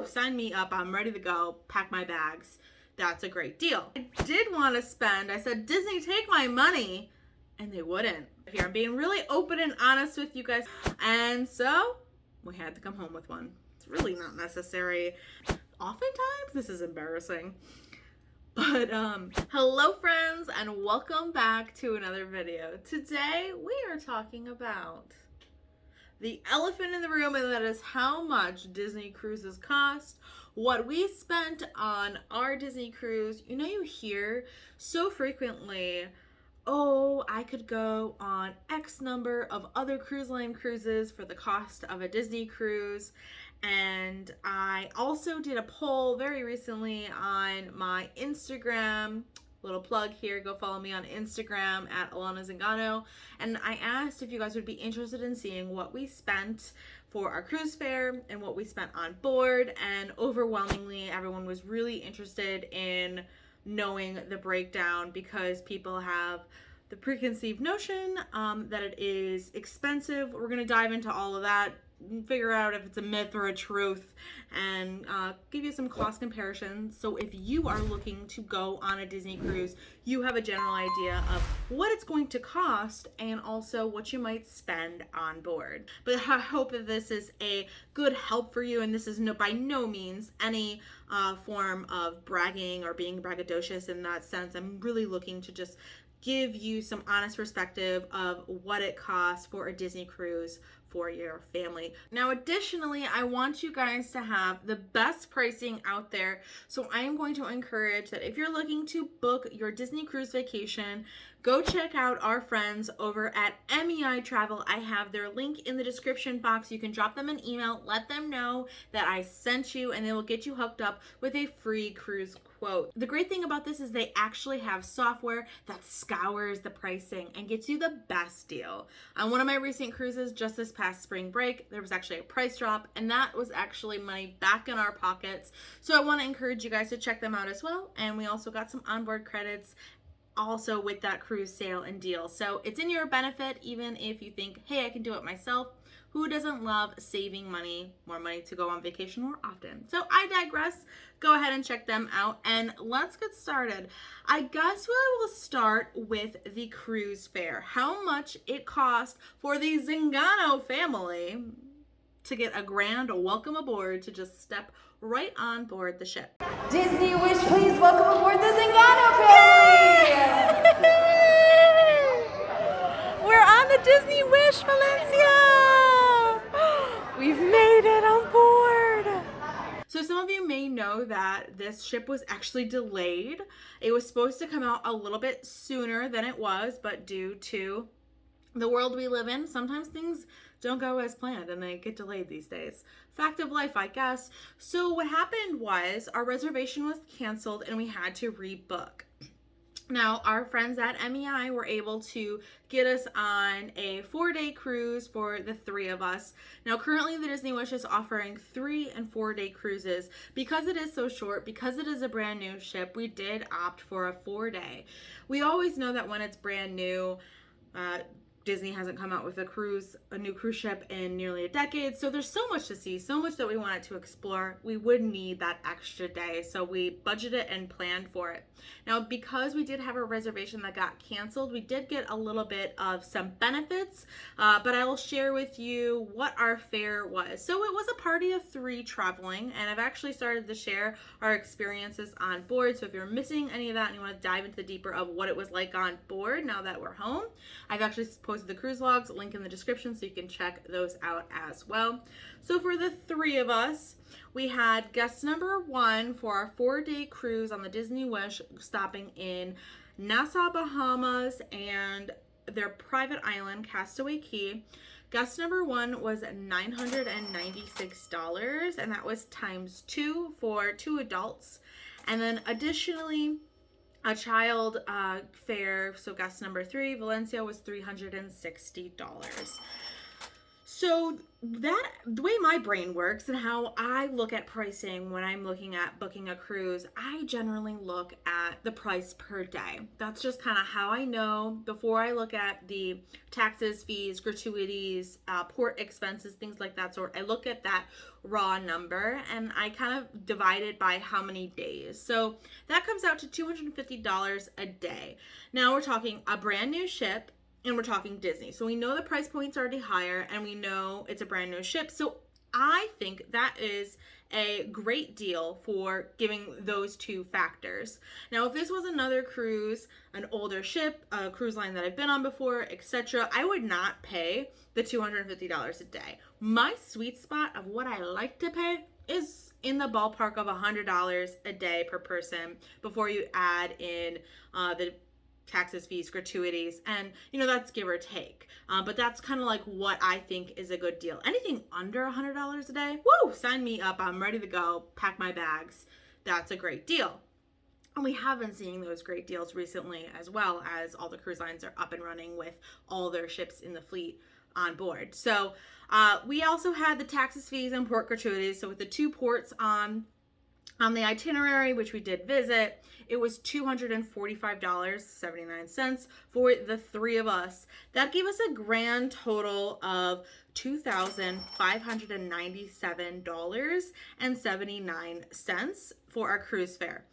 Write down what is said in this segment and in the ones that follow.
woo, sign me up. I'm ready to go. Pack my bags. That's a great deal. I did want to spend. I said, Disney, take my money. And they wouldn't. Here, I'm being really open and honest with you guys. And so we had to come home with one. It's really not necessary. Oftentimes, this is embarrassing. But hello friends, and welcome back to another video. Today we are talking about the elephant in the room, and that is how much Disney cruises cost, what we spent on our Disney cruise. You know, you hear so frequently, oh, I could go on X number of other cruise line cruises for the cost of a Disney cruise. And I also did a poll very recently on my Instagram. Little plug here, go follow me on Instagram at Alana Zingano. And I asked if you guys would be interested in seeing what we spent for our cruise fare and what we spent on board. And overwhelmingly, everyone was really interested in knowing the breakdown because people have the preconceived notion that it is expensive. We're gonna dive into all of that, figure out if it's a myth or a truth, and give you some cost comparisons. So if you are looking to go on a Disney cruise, you have a general idea of what it's going to cost and also what you might spend on board. But I hope that this is a good help for you, and this is by no means any form of bragging or being braggadocious in that sense. I'm really looking to just give you some honest perspective of what it costs for a Disney cruise for your family. Now, additionally, I want you guys to have the best pricing out there. So I am going to encourage that if you're looking to book your Disney cruise vacation, go check out our friends over at Mei Travel. I have their link in the description box. You can drop them an email, let them know that I sent you, and they will get you hooked up with a free cruise quote. The great thing about this is they actually have software that scours the pricing and gets you the best deal. On one of my recent cruises just this past spring break, there was actually a price drop, and that was actually money back in our pockets. So I want to encourage you guys to check them out as well. And we also got some onboard credits also with that cruise sale and deal. So it's in your benefit, even if you think, hey, I can do it myself. Who doesn't love saving money, more money to go on vacation more often? So I digress. Go ahead and check them out, and let's get started. I guess we will start with the cruise fare. How much it cost for the Zingano family to get a grand welcome aboard, to just step right on board the ship. Disney Wish, please welcome aboard the Zingano family! We're on the Disney Wish, Valencia! We've made it on board! So some of you may know that this ship was actually delayed. It was supposed to come out a little bit sooner than it was, but due to the world we live in, sometimes things don't go as planned and they get delayed these days. Fact of life, I guess. So what happened was our reservation was canceled and we had to rebook. Now, our friends at MEI were able to get us on a 4-day cruise for the 3 of us. Now, currently the Disney Wish is offering 3 and 4-day cruises. Because it is so short, because it is a brand new ship, we did opt for a 4-day. We always know that when it's brand new, Disney hasn't come out with a new cruise ship in nearly a decade. So there's so much to see, so much that we wanted to explore. We would need that extra day. So we budgeted and planned for it. Now, because we did have a reservation that got canceled, we did get a little bit of some benefits, but I will share with you what our fare was. So it was a party of 3 traveling, and I've actually started to share our experiences on board. So if you're missing any of that and you want to dive into the deeper of what it was like on board now that we're home, I've actually posted the cruise logs, link in the description, so you can check those out as well. So for the 3 of us, we had guest number 1 for our 4-day cruise on the Disney Wish, stopping in Nassau, Bahamas, and their private island, Castaway Cay. Guest number 1 was $996, and that was times 2 for 2 adults. And then additionally, a child fare, so guest number 3, Valencia, was $360. So the way my brain works and how I look at pricing when I'm looking at booking a cruise, I generally look at the price per day. That's just kind of how I know before I look at the taxes, fees, gratuities, port expenses, things like that sort. I look at that raw number and I kind of divide it by how many days. So that comes out to $250 a day. Now we're talking a brand new ship, and we're talking Disney. So we know the price point's already higher and we know it's a brand new ship. So I think that is a great deal for giving those two factors. Now, if this was another cruise, an older ship, a cruise line that I've been on before, etc., I would not pay the $250 a day. My sweet spot of what I like to pay is in the ballpark of $100 a day per person before you add in the taxes, fees, gratuities, and that's give or take, but that's kind of like what I think is a good deal. Anything under $100 a day, woo, sign me up. I'm ready to go, pack my bags. That's a great deal. And we have been seeing those great deals recently, as well as all the cruise lines are up and running with all their ships in the fleet on board. So we also had the taxes, fees, and port gratuities. So with the 2 ports on the itinerary, which we did visit, it was $245.79 for the 3 of us. That gave us a grand total of $2,597.79 for our cruise fare.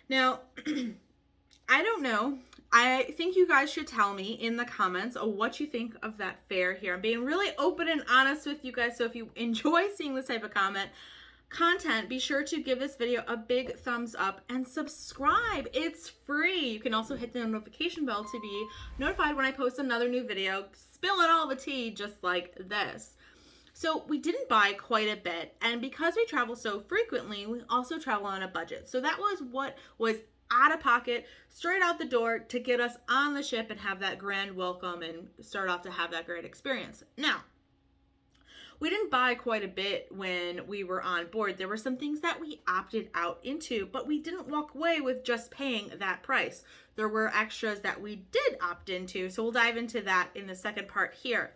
Now, I don't know. I think you guys should tell me in the comments what you think of that fare here. I'm being really open and honest with you guys, so if you enjoy seeing this type of content, be sure to give this video a big thumbs up and subscribe. It's free. You can also hit the notification bell to be notified when I post another new video, spilling all the tea just like this. So we didn't buy quite a bit, and because we travel so frequently, we also travel on a budget. So that was what was out of pocket, straight out the door to get us on the ship and have that grand welcome and start off to have that great experience. Now, we didn't buy quite a bit when we were on board. There were some things that we opted out into, but we didn't walk away with just paying that price. There were extras that we did opt into, so we'll dive into that in the second part here.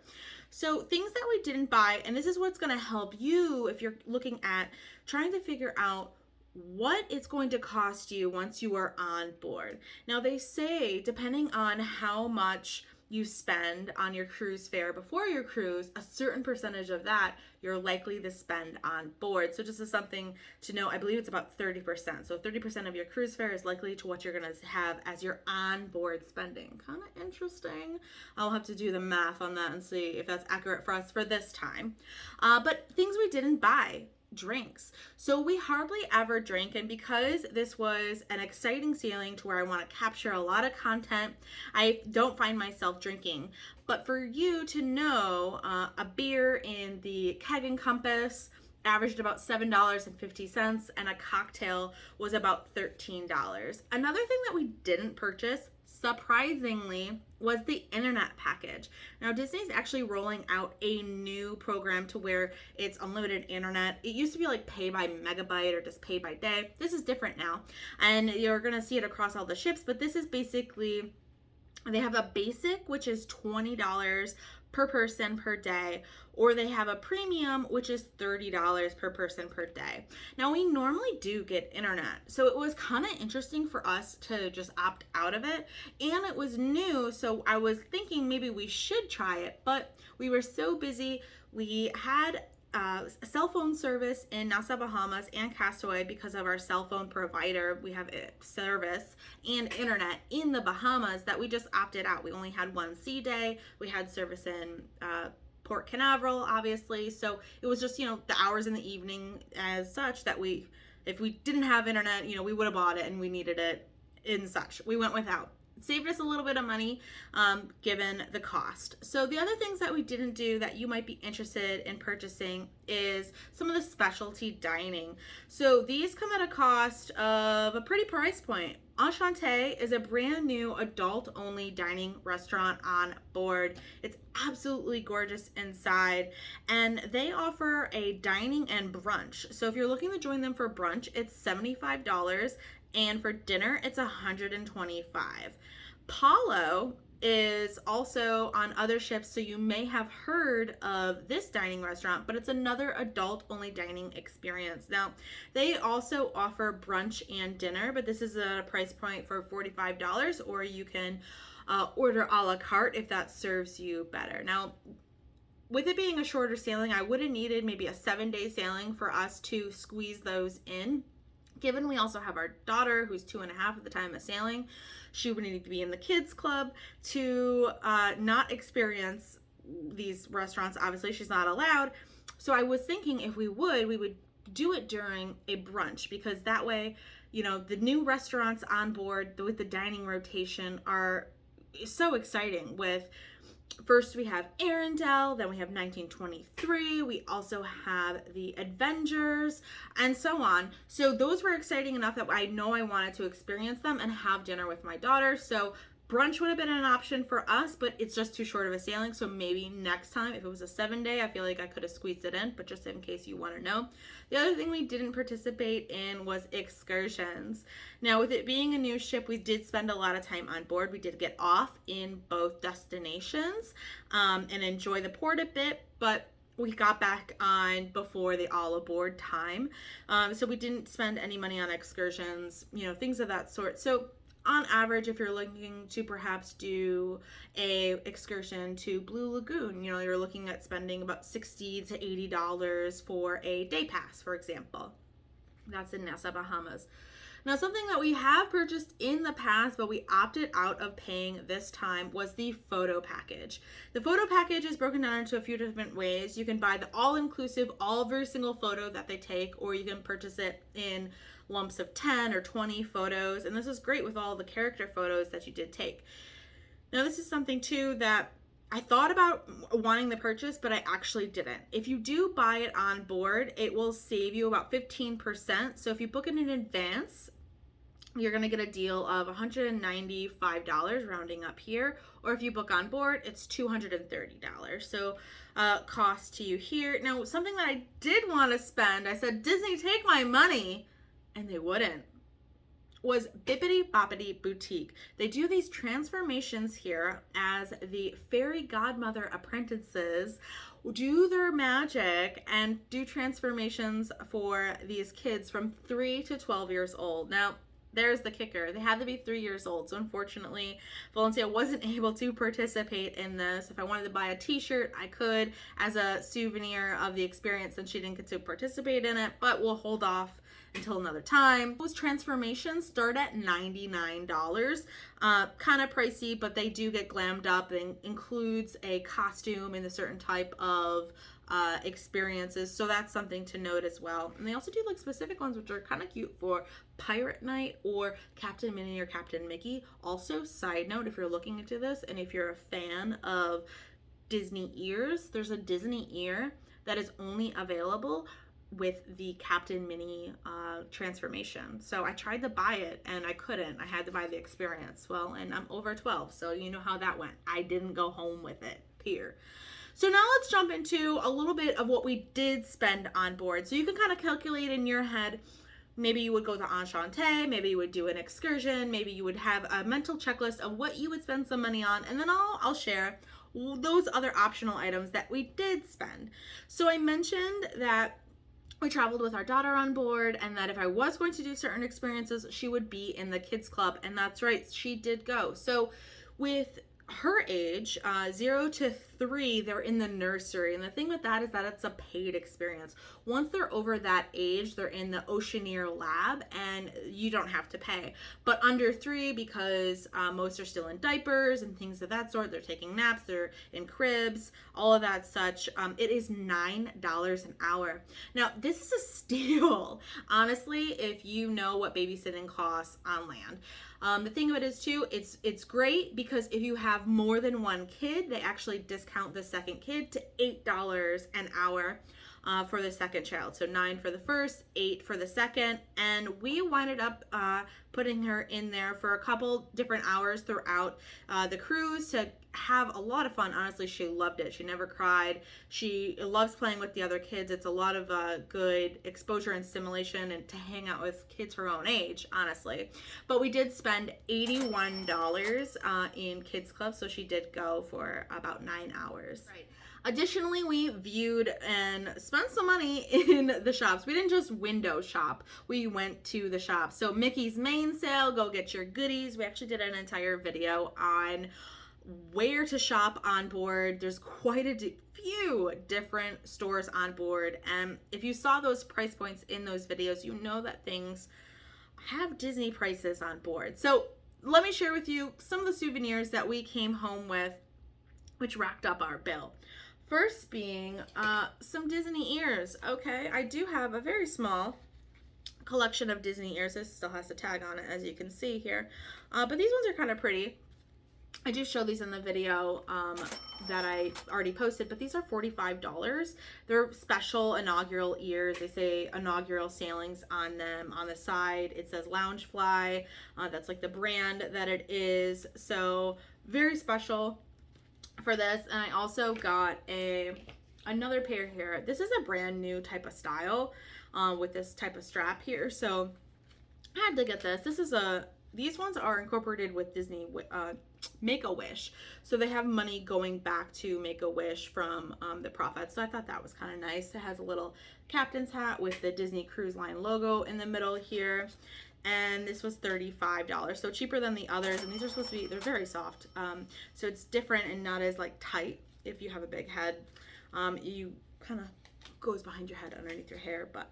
So things that we didn't buy, and this is what's going to help you if you're looking at trying to figure out what it's going to cost you once you are on board. Now they say, depending on how much you spend on your cruise fare before your cruise, a certain percentage of that you're likely to spend on board. So just as something to know, I believe it's about 30%. So 30% of your cruise fare is likely to what you're going to have as your on-board spending. Kind of interesting. I'll have to do the math on that and see if that's accurate for us for this time. But things we didn't buy. Drinks. So we hardly ever drink, and because this was an exciting sailing to where I want to capture a lot of content, I don't find myself drinking. But for you to know, a beer in the Keg and Compass averaged about $7.50, and a cocktail was about $13. Another thing that we didn't purchase, surprisingly, was the internet package. Now Disney's actually rolling out a new program to where it's unlimited internet. It used to be like pay by megabyte or just pay by day. This is different now, and you're gonna see it across all the ships, but this is basically, they have a basic, which is $20 per person per day, or they have a premium, which is $30 per person per day. Now we normally do get internet, so it was kind of interesting for us to just opt out of it, and it was new, so I was thinking maybe we should try it, but we were so busy. We had cell phone service in Nassau, Bahamas and Castaway because of our cell phone provider. We have service and internet in the Bahamas that we just opted out. We only had one sea day. We had service in Port Canaveral, obviously. So it was just, the hours in the evening as such that if we didn't have internet, we would have bought it and we needed it in such. We went without. Saved us a little bit of money given the cost. So the other things that we didn't do that you might be interested in purchasing is some of the specialty dining. So these come at a cost of a pretty price point. Enchante is a brand new adult only dining restaurant on board. It's absolutely gorgeous inside, and they offer a dining and brunch. So if you're looking to join them for brunch, it's $75. And for dinner, it's $125. Palo is also on other ships, so you may have heard of this dining restaurant, but it's another adult only dining experience. Now, they also offer brunch and dinner, but this is a price point for $45, or you can order a la carte if that serves you better. Now, with it being a shorter sailing, I would have needed maybe a 7-day sailing for us to squeeze those in. Given we also have our daughter, who's 2.5 at the time of sailing, she would need to be in the kids club to not experience these restaurants. Obviously, she's not allowed. So I was thinking if we would do it during a brunch, because that way, you know, the new restaurants on board with the dining rotation are so exciting. With first we have Arendelle, then we have 1923, we also have the Avengers, and so on. So those were exciting enough that I know I wanted to experience them and have dinner with my daughter. So brunch would have been an option for us, but it's just too short of a sailing. So maybe next time, if it was a 7-day, I feel like I could have squeezed it in, but just in case you want to know. The other thing we didn't participate in was excursions. Now, with it being a new ship, we did spend a lot of time on board. We did get off in both destinations and enjoy the port a bit, but we got back on before the all aboard time. So we didn't spend any money on excursions, you know, things of that sort. So on average, if you're looking to perhaps do a excursion to Blue Lagoon, you know, you're looking at spending about $60 to $80 for a day pass, for example. That's in Nassau, Bahamas. Now, something that we have purchased in the past, but we opted out of paying this time, was the photo package. The photo package is broken down into a few different ways. You can buy the all-inclusive, every single photo that they take, or you can purchase it in lumps of 10 or 20 photos, and this is great with all the character photos that you did take. Now, this is something too that I thought about wanting the purchase, but I actually didn't. If you do buy it on board, it will save you about 15%. So if you book it in advance, you're going to get a deal of $195 rounding up here, or if you book on board, it's $230. So cost to you here. Now, something that I did want to spend, I said, Disney, take my money, and they wouldn't, was Bippity Boppity Boutique. They do these transformations here as the fairy godmother apprentices do their magic and do transformations for these kids from 3 to 12 years old. Now, there's the kicker. They had to be 3 years old. So unfortunately, Valencia wasn't able to participate in this. If I wanted to buy a t-shirt, I could as a souvenir of the experience, and she didn't get to participate in it, but we'll hold off until another time. Those transformations start at $99. Kind of pricey, but they do get glammed up. It includes a costume and a certain type of experiences, so that's something to note as well. And they also do like specific ones which are kind of cute for Pirate Night or Captain Minnie or Captain Mickey. Also, side note, if you're looking into this and if you're a fan of Disney ears, there's a Disney ear that is only available with the Captain Minnie transformation. So I tried to buy it and I couldn't. I had to buy the experience. Well, and I'm over 12, so you know how that went. I didn't go home with it here. So now let's jump into a little bit of what we did spend on board. So you can kind of calculate in your head, maybe you would go to Enchante, maybe you would do an excursion, maybe you would have a mental checklist of what you would spend some money on, and then I'll share those other optional items that we did spend. So I mentioned that we traveled with our daughter on board, and that if I was going to do certain experiences, she would be in the kids club, and that's right, she did go. So with her age, 0 to 3, they're in the nursery, and the thing with that is that it's a paid experience. Once they're over that age, they're in the Oceaneer lab, and you don't have to pay. But under 3, because most are still in diapers and things of that sort, they're taking naps, they're in cribs, all of that such, it is $9 an hour. Now, this is a steal, honestly, if you know what babysitting costs on land. The thing of it is too, it's great because if you have more than one kid, they actually discount the second kid to $8 an hour. for the second child. So 9 for the first, 8 for the second. And we winded up putting her in there for a couple different hours throughout the cruise to have a lot of fun. Honestly, she loved it. She never cried. She loves playing with the other kids. It's a lot of good exposure and stimulation and to hang out with kids her own age, honestly. But we did spend $81 in Kids Club, so she did go for about 9 hours. Right. Additionally, we viewed and spent some money in the shops. We didn't just window shop. We went to the shops. So Mickey's Main Sale, go get your goodies. We actually did an entire video on where to shop on board. There's quite a few different stores on board. And if you saw those price points in those videos, you know that things have Disney prices on board. So let me share with you some of the souvenirs that we came home with, which racked up our bill. First being some Disney ears. Okay, I do have a very small collection of Disney ears. This still has the tag on it, as you can see here. But these ones are kind of pretty. I do show these in the video that I already posted, but these are $45. They're special inaugural ears. They say inaugural sailings on them. On the side, it says Loungefly. That's like the brand that it is. So very special for this. And I also got another pair here. This is a brand new type of style with this type of strap here. So I had to get this. These ones are incorporated with Disney Make-A-Wish. So they have money going back to Make-A-Wish from the profits. So I thought that was kind of nice. It has a little captain's hat with the Disney Cruise Line logo in the middle here. And this was $35. So cheaper than the others. And these are supposed to be, they're very soft. So it's different and not as like tight if you have a big head. You kind of goes behind your head underneath your hair, but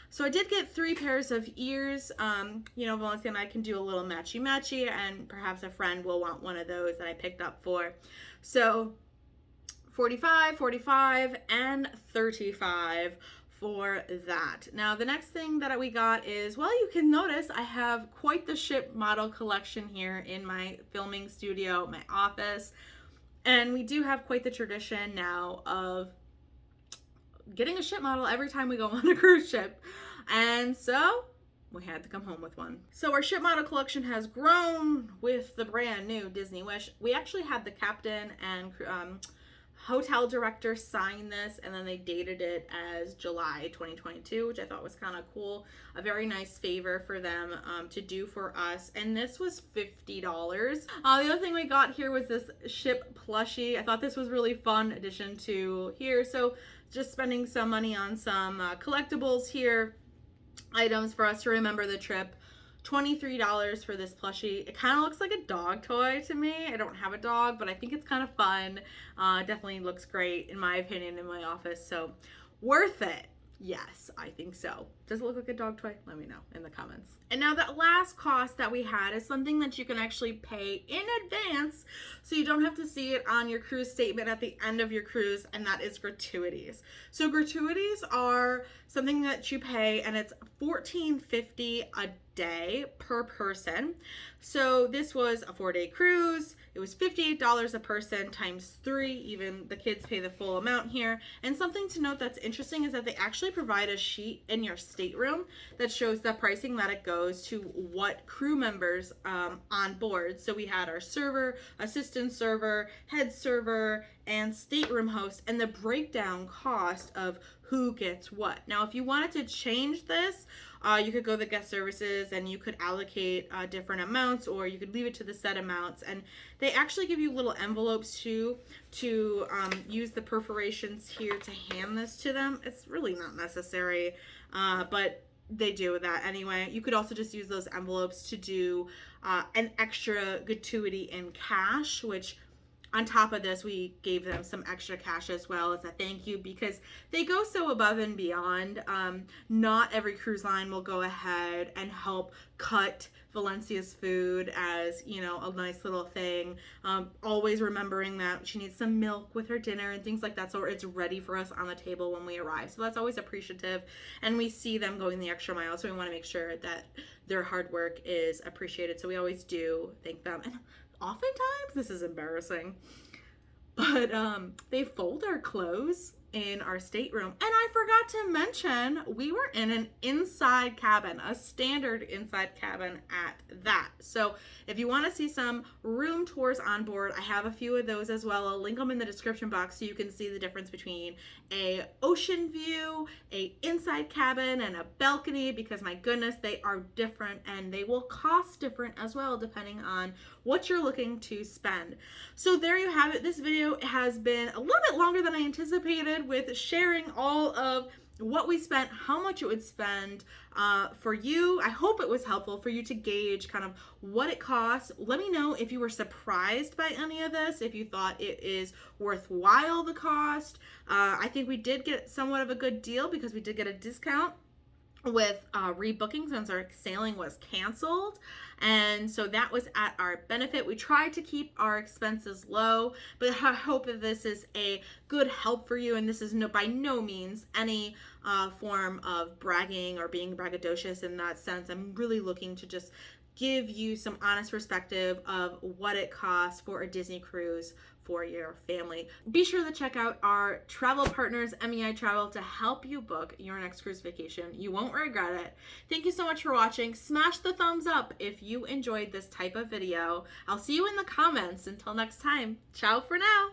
so I did get 3 pairs of ears. You know, Valencia and I can do a little matchy-matchy, and perhaps a friend will want one of those that I picked up for. So $45, $45, and $35 for that. Now, the next thing that we got is, well, you can notice I have quite the ship model collection here in my filming studio, my office. And we do have quite the tradition now of getting a ship model every time we go on a cruise ship. And so we had to come home with one. So our ship model collection has grown with the brand new Disney Wish. We actually had the captain and hotel director sign this, and then they dated it as July 2022, which I thought was kind of cool. A very nice favor for them to do for us. And this was $50. The other thing we got here was this ship plushie. I thought this was really fun addition to here. So just spending some money on some collectibles here, items for us to remember the trip. $23 for this plushie. It kind of looks like a dog toy to me. I don't have a dog, but I think it's kind of fun. Definitely looks great in my opinion in my office. So worth it. Yes, I think so. Does it look like a dog toy? Let me know in the comments. And now that last cost that we had is something that you can actually pay in advance so you don't have to see it on your cruise statement at the end of your cruise, and that is gratuities. So gratuities are something that you pay, and it's $14.50 a day per person. So this was a 4-day cruise. It was $58 a person times 3. Even the kids pay the full amount here. And something to note that's interesting is that they actually provide a sheet in your stateroom that shows the pricing that it goes to what crew members on board. So we had our server, assistant server, head server, and stateroom host, and the breakdown cost of who gets what. Now, if you wanted to change this, you could go to the guest services and you could allocate different amounts, or you could leave it to the set amounts. And they actually give you little envelopes too to use the perforations here to hand this to them. It's really not necessary, but they do that anyway. You could also just use those envelopes to do an extra gratuity in cash, which on top of this, we gave them some extra cash as well as a thank you, because they go so above and beyond. Not every cruise line will go ahead and help cut Valencia's food as, you know, a nice little thing. Always remembering that she needs some milk with her dinner and things like that, so it's ready for us on the table when we arrive. So that's always appreciative, and we see them going the extra mile, so we want to make sure that their hard work is appreciated. So we always do thank them. And oftentimes, this is embarrassing, but they fold our clothes in our stateroom. And I forgot to mention, we were in an inside cabin, a standard inside cabin at that. So if you want to see some room tours on board, I have a few of those as well. I'll link them in the description box so you can see the difference between a ocean view, a inside cabin, and a balcony, because my goodness, they are different and they will cost different as well depending on what you're looking to spend. So there you have it. This video has been a little bit longer than I anticipated, with sharing all of what we spent, how much it would spend for you. I hope it was helpful for you to gauge kind of what it costs. Let me know if you were surprised by any of this, if you thought it is worthwhile the cost. I think we did get somewhat of a good deal because we did get a discount with rebooking since our sailing was canceled, and so that was at our benefit. We tried to keep our expenses low, but I hope that this is a good help for you, and this is by no means any form of bragging or being braggadocious in that sense. I'm really looking to just give you some honest perspective of what it costs for a Disney cruise for your family. Be sure to check out our travel partners, Mei Travel, to help you book your next cruise vacation. You won't regret it. Thank you so much for watching. Smash the thumbs up if you enjoyed this type of video. I'll see you in the comments. Until next time, ciao for now.